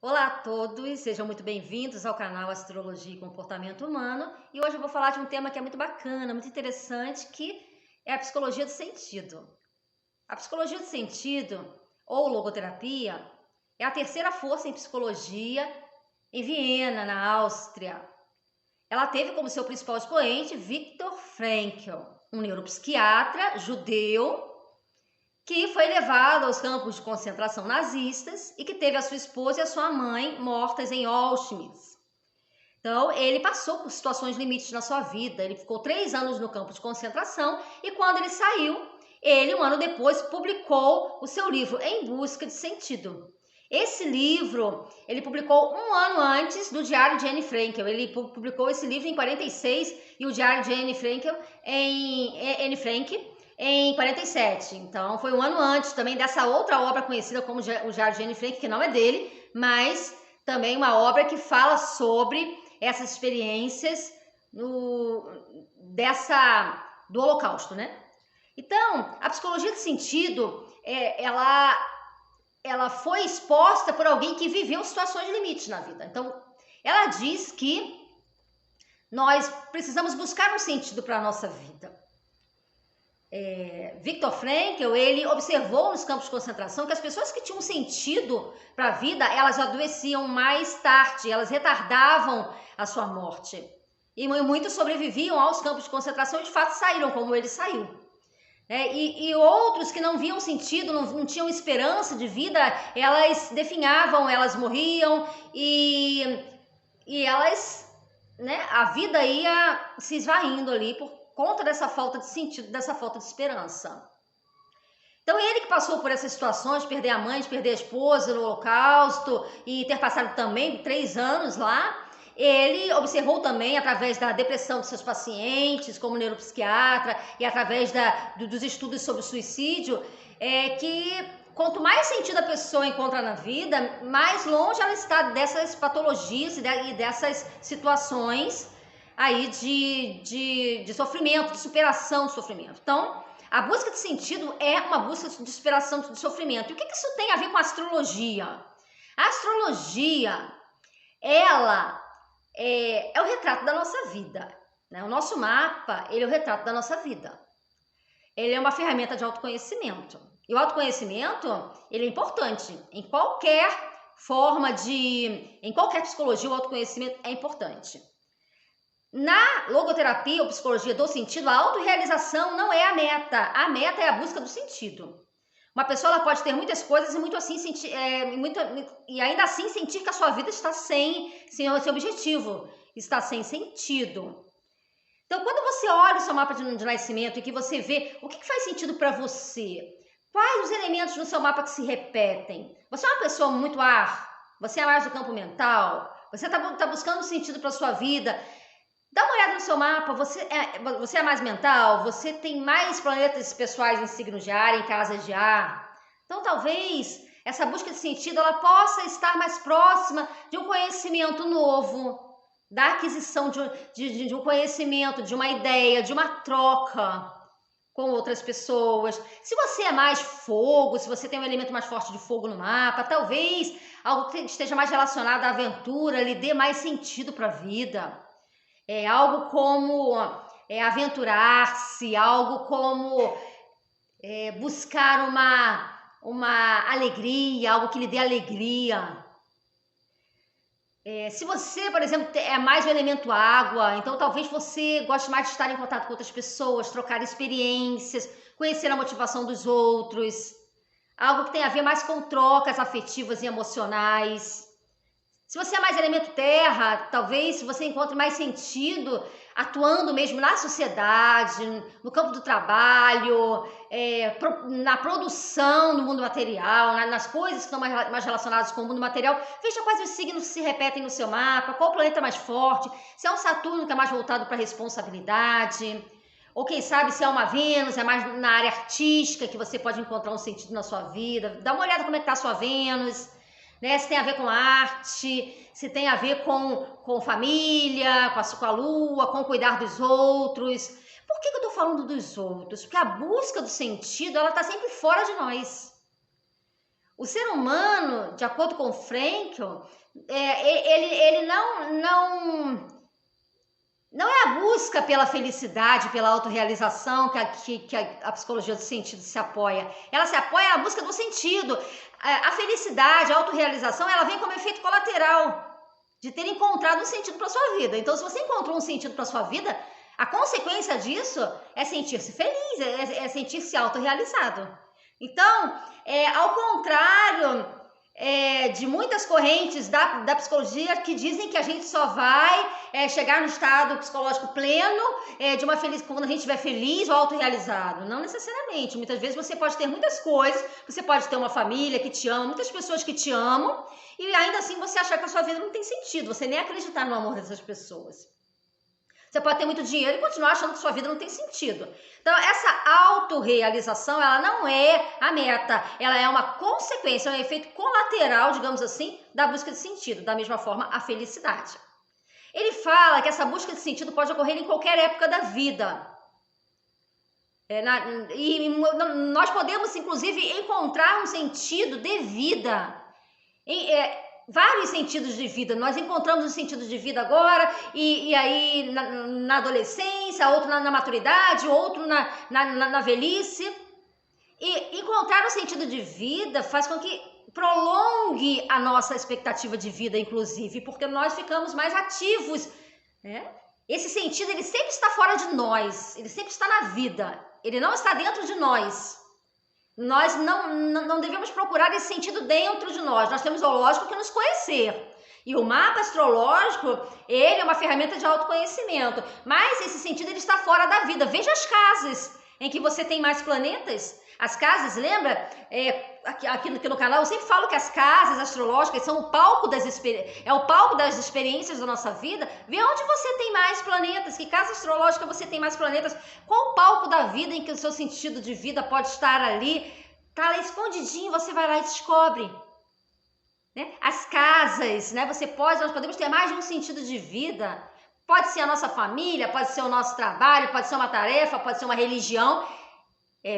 Olá a todos, sejam muito bem-vindos ao canal Astrologia e Comportamento Humano. E hoje eu vou falar de um tema que é muito bacana, muito interessante, que é a psicologia do sentido. A psicologia do sentido, ou logoterapia, é a terceira força em psicologia em Viena, na Áustria. Ela teve como seu principal expoente Viktor Frankl, um neuropsiquiatra judeu que foi levado aos campos de concentração nazistas e que teve a sua esposa e a sua mãe mortas em Auschwitz. Então, ele passou por situações limites na sua vida. Ele ficou 3 anos no campo de concentração e quando ele saiu, ele, um ano depois, publicou o seu livro Em Busca de Sentido. Esse livro, ele publicou um ano antes do Diário de Anne Frank. Ele publicou esse livro em 46 e o Diário de Anne Frank em 47. Então, foi um ano antes também dessa outra obra conhecida como o Diário de Anne Frank, que não é dele, mas também uma obra que fala sobre essas experiências do Holocausto, né? Então, a psicologia de sentido, ela foi exposta por alguém que viveu situações de limite na vida. Então, ela diz que nós precisamos buscar um sentido para a nossa vida. Viktor Frankl, ele observou nos campos de concentração que as pessoas que tinham sentido para a vida, elas adoeciam mais tarde, elas retardavam a sua morte. E muitos sobreviviam aos campos de concentração e de fato saíram como ele saiu. E outros que não viam sentido, não tinham esperança de vida, elas definhavam, elas morriam e elas, né, a vida ia se esvaindo ali por conta dessa falta de sentido, dessa falta de esperança. Então ele que passou por essas situações, de perder a mãe, de perder a esposa no Holocausto e ter passado também 3 anos lá, ele observou também através da depressão de seus pacientes, como neuropsiquiatra, e através dos estudos sobre o suicídio, que quanto mais sentido a pessoa encontra na vida, mais longe ela está dessas patologias e dessas situações aí de sofrimento, de superação do sofrimento. Então, a busca de sentido é uma busca de superação de sofrimento. E o que isso tem a ver com a astrologia? A astrologia, ela é o retrato da nossa vida, né? O nosso mapa, ele é o retrato da nossa vida. Ele é uma ferramenta de autoconhecimento. E o autoconhecimento, ele é importante. Em qualquer psicologia, o autoconhecimento é importante. Na logoterapia ou psicologia do sentido, a autorrealização não é a meta. A meta é a busca do sentido. Uma pessoa ela pode ter muitas coisas e ainda assim sentir que a sua vida está sem o seu objetivo, está sem sentido. Então, quando você olha o seu mapa de nascimento e que você vê o que faz sentido para você, quais os elementos no seu mapa que se repetem? Você é uma pessoa muito ar? Você é mais do campo mental? Você está buscando sentido para a sua vida? Dá uma olhada no seu mapa, você é mais mental, você tem mais planetas pessoais em signos de ar, em casas de ar. Então, talvez essa busca de sentido ela possa estar mais próxima de um conhecimento novo, da aquisição de um conhecimento, de uma ideia, de uma troca com outras pessoas. Se você é mais fogo, se você tem um elemento mais forte de fogo no mapa, talvez algo que esteja mais relacionado à aventura lhe dê mais sentido para a vida. Algo como aventurar-se, algo como buscar uma alegria, algo que lhe dê alegria. Se você, por exemplo, é mais o elemento água, então talvez você goste mais de estar em contato com outras pessoas, trocar experiências, conhecer a motivação dos outros, algo que tem a ver mais com trocas afetivas e emocionais. Se você é mais elemento terra, talvez você encontre mais sentido atuando mesmo na sociedade, no campo do trabalho, na produção no mundo material, nas coisas que estão mais relacionadas com o mundo material. Veja quais os signos se repetem no seu mapa, qual planeta é mais forte, se é um Saturno que é mais voltado para a responsabilidade, ou quem sabe se é uma Vênus, é mais na área artística que você pode encontrar um sentido na sua vida. Dá uma olhada como é que está a sua Vênus. Se tem a ver com arte, se tem a ver com família, com a lua, com cuidar dos outros. Por que eu estou falando dos outros? Porque a busca do sentido, ela está sempre fora de nós. O ser humano, de acordo com Frankl, ele não é a busca pela felicidade, pela autorrealização que a psicologia do sentido se apoia. Ela se apoia na busca do sentido. A felicidade, a autorrealização, ela vem como efeito colateral de ter encontrado um sentido para sua vida. Então, se você encontrou um sentido para sua vida, a consequência disso é sentir-se feliz, é sentir-se autorrealizado. Então, ao contrário de muitas correntes da psicologia que dizem que a gente só vai chegar no estado psicológico pleno quando a gente estiver feliz ou autorrealizado. Não necessariamente. Muitas vezes você pode ter muitas coisas, você pode ter uma família que te ama, muitas pessoas que te amam, e ainda assim você achar que a sua vida não tem sentido, você nem acreditar no amor dessas pessoas. Você pode ter muito dinheiro e continuar achando que sua vida não tem sentido. Então, essa autorrealização, ela não é a meta, ela é uma consequência, é um efeito colateral, digamos assim, da busca de sentido. Da mesma forma, a felicidade. Ele fala que essa busca de sentido pode ocorrer em qualquer época da vida. Nós podemos, inclusive, encontrar um sentido de vida vários sentidos de vida. Nós encontramos um sentido de vida agora, e aí na adolescência, outro na maturidade, outro na velhice. E encontrar um sentido de vida faz com que prolongue a nossa expectativa de vida, inclusive, porque nós ficamos mais ativos. Esse sentido, ele sempre está fora de nós, ele sempre está na vida, ele não está dentro de nós. Nós não devemos procurar esse sentido dentro de nós. Nós temos, lógico, que nos conhecer. E o mapa astrológico, ele é uma ferramenta de autoconhecimento. Mas esse sentido, ele está fora da vida. Veja as casas em que você tem mais planetas. As casas, lembra? Aqui no canal eu sempre falo que as casas astrológicas são o palco das experiências da nossa vida. Vê onde você tem mais planetas, que casa astrológica você tem mais planetas, qual o palco da vida em que o seu sentido de vida pode estar ali. Tá lá escondidinho, você vai lá e descobre. As casas, nós podemos ter mais de um sentido de vida. Pode ser a nossa família, pode ser o nosso trabalho, pode ser uma tarefa, pode ser uma religião.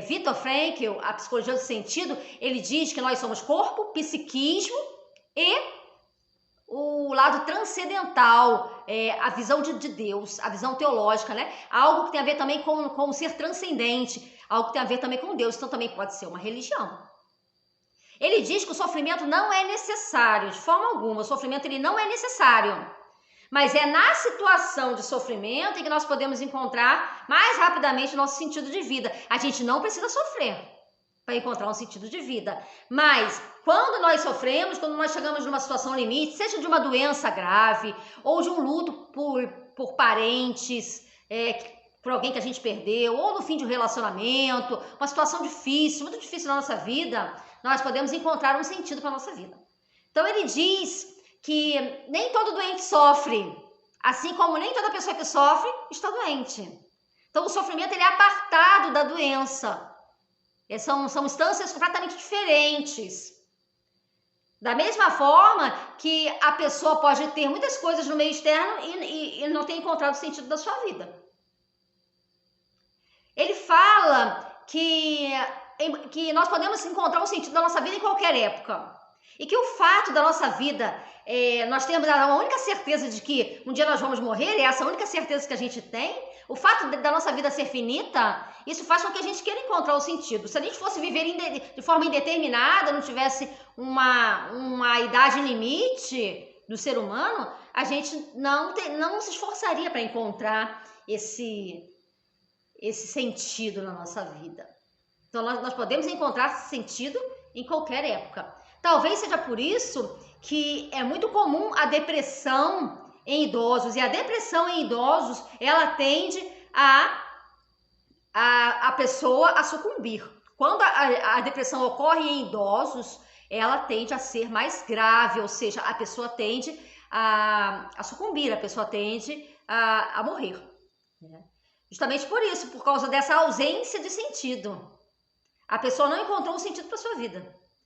Viktor Frankl, a psicologia do sentido, ele diz que nós somos corpo, psiquismo e o lado transcendental, a visão de Deus, a visão teológica, algo que tem a ver também com o ser transcendente, algo que tem a ver também com Deus, então também pode ser uma religião. Ele diz que o sofrimento não é necessário, de forma alguma, o sofrimento ele não é necessário. Mas é na situação de sofrimento em que nós podemos encontrar mais rapidamente o nosso sentido de vida. A gente não precisa sofrer para encontrar um sentido de vida. Mas quando nós sofremos, quando nós chegamos numa situação limite, seja de uma doença grave ou de um luto por parentes, por alguém que a gente perdeu, ou no fim de um relacionamento, uma situação difícil, muito difícil na nossa vida, nós podemos encontrar um sentido para a nossa vida. Então ele diz que nem todo doente sofre, assim como nem toda pessoa que sofre está doente. Então o sofrimento ele é apartado da doença. São instâncias completamente diferentes. Da mesma forma que a pessoa pode ter muitas coisas no meio externo e não ter encontrado o sentido da sua vida. Ele fala que nós podemos encontrar o sentido da nossa vida em qualquer época. E que o fato da nossa vida, nós temos a única certeza de que um dia nós vamos morrer, é essa a única certeza que a gente tem. O fato da nossa vida ser finita, isso faz com que a gente queira encontrar o sentido. Se a gente fosse viver de forma indeterminada, não tivesse uma idade limite do ser humano, a gente não se esforçaria para encontrar esse sentido na nossa vida. Então nós podemos encontrar sentido em qualquer época. Talvez seja por isso que é muito comum a depressão em idosos. E a depressão em idosos, ela tende a pessoa a sucumbir. Quando a depressão ocorre em idosos, ela tende a ser mais grave, ou seja, a pessoa tende a sucumbir, a pessoa tende a morrer. Justamente por isso, por causa dessa ausência de sentido. A pessoa não encontrou um sentido para sua vida.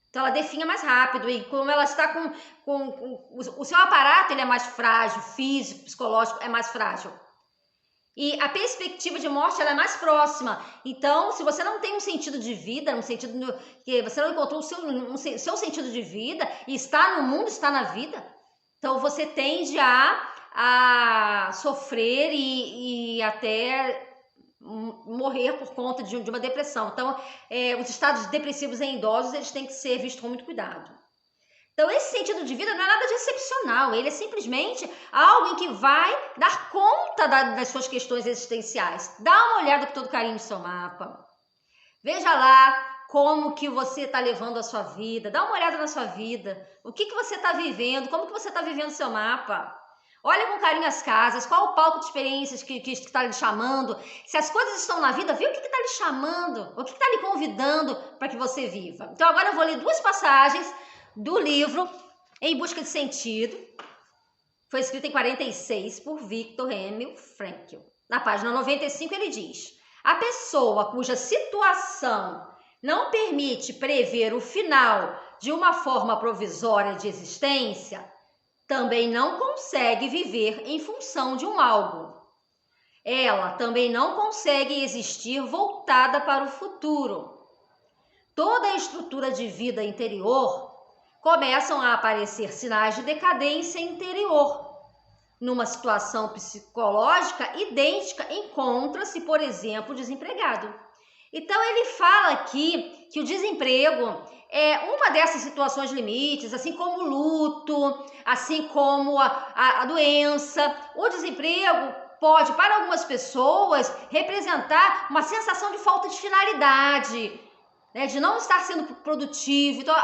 Então ela definha mais rápido, e como ela está com o seu aparato, ele é mais frágil, físico, psicológico é mais frágil. E a perspectiva de morte ela é mais próxima. Então, se você não tem um sentido de vida, um sentido que você não encontrou o seu sentido de vida e está no mundo, está na vida, então você tende a sofrer e até morrer por conta de uma depressão. Então, os estados depressivos em idosos eles têm que ser vistos com muito cuidado. Então, esse sentido de vida não é nada de excepcional, ele é simplesmente algo em que vai dar conta das suas questões existenciais. Dá uma olhada com todo carinho no seu mapa. Veja lá como que você está levando a sua vida. Dá uma olhada na sua vida. O que você está vivendo, como que você está vivendo o seu mapa. Olha com carinho as casas, qual o palco de experiências que está lhe chamando. Se as coisas estão na vida, vê o que está lhe chamando, o que está lhe convidando para que você viva. Então, agora eu vou ler 2 passagens do livro Em Busca de Sentido. Foi escrito em 46 por Viktor Emil Frankl. Na página 95 ele diz: a pessoa cuja situação não permite prever o final de uma forma provisória de existência também não consegue viver em função de um algo. Ela também não consegue existir voltada para o futuro. Toda a estrutura de vida interior começam a aparecer sinais de decadência interior. Numa situação psicológica idêntica, encontra-se, por exemplo, desempregado. Então, ele fala aqui que o desemprego é uma dessas situações limites, assim como o luto, assim como a doença. O desemprego pode, para algumas pessoas, representar uma sensação de falta de finalidade, né, de não estar sendo produtivo. Então,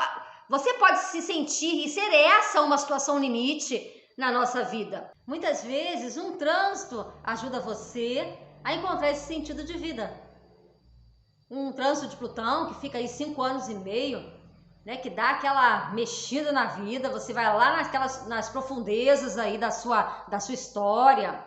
você pode se sentir e ser essa uma situação limite na nossa vida. Muitas vezes, um trânsito ajuda você a encontrar esse sentido de vida. Um trânsito de Plutão que fica aí 5 anos e meio, né, que dá aquela mexida na vida, você vai lá nas profundezas aí da sua história,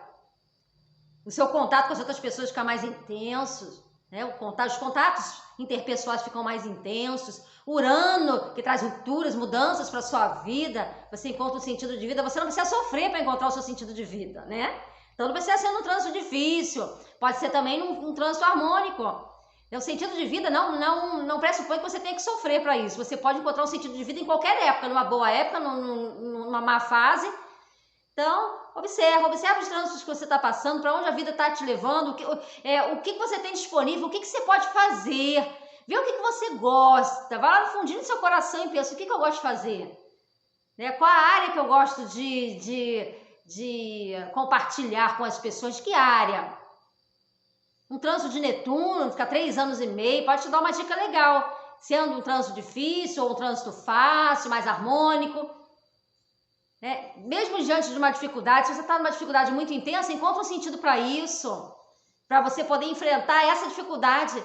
o seu contato com as outras pessoas fica mais intenso, né, os contatos interpessoais ficam mais intensos. Urano, que traz rupturas, mudanças para a sua vida, você encontra um sentido de vida, você não precisa sofrer para encontrar o seu sentido de vida, né? Então não precisa ser um trânsito difícil, pode ser também um trânsito harmônico. O sentido de vida não pressupõe que você tenha que sofrer para isso. Você pode encontrar um sentido de vida em qualquer época, numa boa época, numa má fase. Então, observa os trânsitos que você está passando, para onde a vida está te levando, o que você tem disponível, o que você pode fazer. Vê o que você gosta, vai lá no fundinho do seu coração e pensa, o que eu gosto de fazer? Né? Qual a área que eu gosto de compartilhar com as pessoas? Que área? Um trânsito de Netuno, fica 3 anos e meio, pode te dar uma dica legal. Sendo um trânsito difícil ou um trânsito fácil, mais harmônico. Né? Mesmo diante de uma dificuldade, se você está numa dificuldade muito intensa, encontra um sentido para isso, para você poder enfrentar essa dificuldade.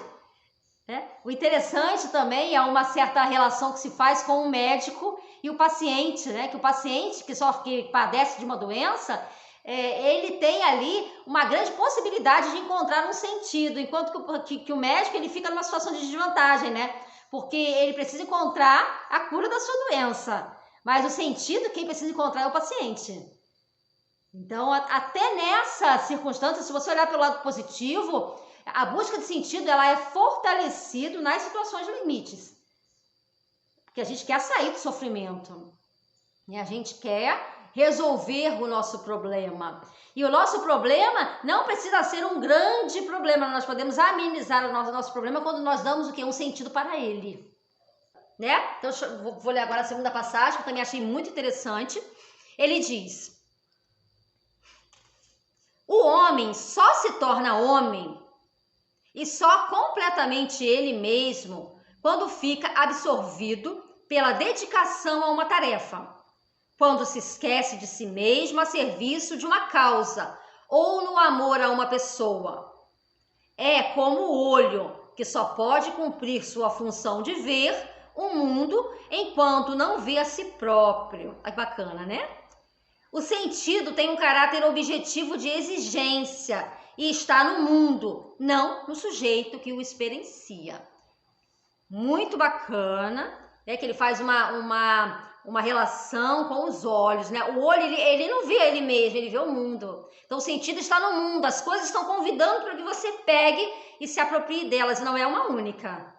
Né? O interessante também é uma certa relação que se faz com o médico e o paciente, né? Que o paciente que padece de uma doença, ele tem ali uma grande possibilidade de encontrar um sentido, enquanto que o médico ele fica numa situação de desvantagem, né? Porque ele precisa encontrar a cura da sua doença, mas o sentido quem precisa encontrar é o paciente. Então, até nessa circunstância, se você olhar pelo lado positivo, a busca de sentido ela é fortalecida nas situações limites. Porque a gente quer sair do sofrimento. E a gente quer resolver o nosso problema. E o nosso problema não precisa ser um grande problema. Nós podemos amenizar o nosso problema quando nós damos o quê? Um sentido para ele. Né? Então, vou ler agora a segunda passagem, que eu também achei muito interessante. Ele diz: o homem só se torna homem e só completamente ele mesmo quando fica absorvido pela dedicação a uma tarefa, quando se esquece de si mesmo a serviço de uma causa ou no amor a uma pessoa. É como o olho, que só pode cumprir sua função de ver o mundo enquanto não vê a si próprio. É bacana, né? O sentido tem um caráter objetivo de exigência e está no mundo, não no sujeito que o experiencia. Muito bacana, né? Que ele faz uma relação com os olhos, né? O olho, ele não vê ele mesmo, ele vê o mundo. Então o sentido está no mundo, as coisas estão convidando para que você pegue e se aproprie delas, não é uma única.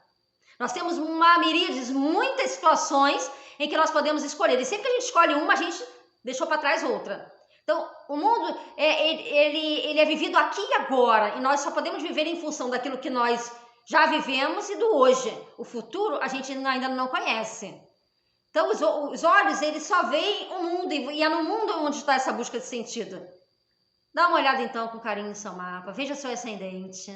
Nós temos uma miríade, muitas situações em que nós podemos escolher, e sempre que a gente escolhe uma, a gente deixou para trás outra. Então, o mundo, ele é vivido aqui e agora, e nós só podemos viver em função daquilo que nós já vivemos e do hoje. O futuro, a gente ainda não conhece. Então, os olhos, eles só veem o mundo, e é no mundo onde está essa busca de sentido. Dá uma olhada, então, com carinho no seu mapa, veja seu ascendente,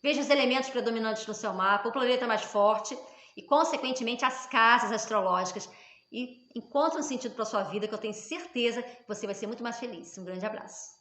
veja os elementos predominantes no seu mapa, o planeta mais forte e, consequentemente, as casas astrológicas. E encontre um sentido para a sua vida, que eu tenho certeza que você vai ser muito mais feliz. Um grande abraço.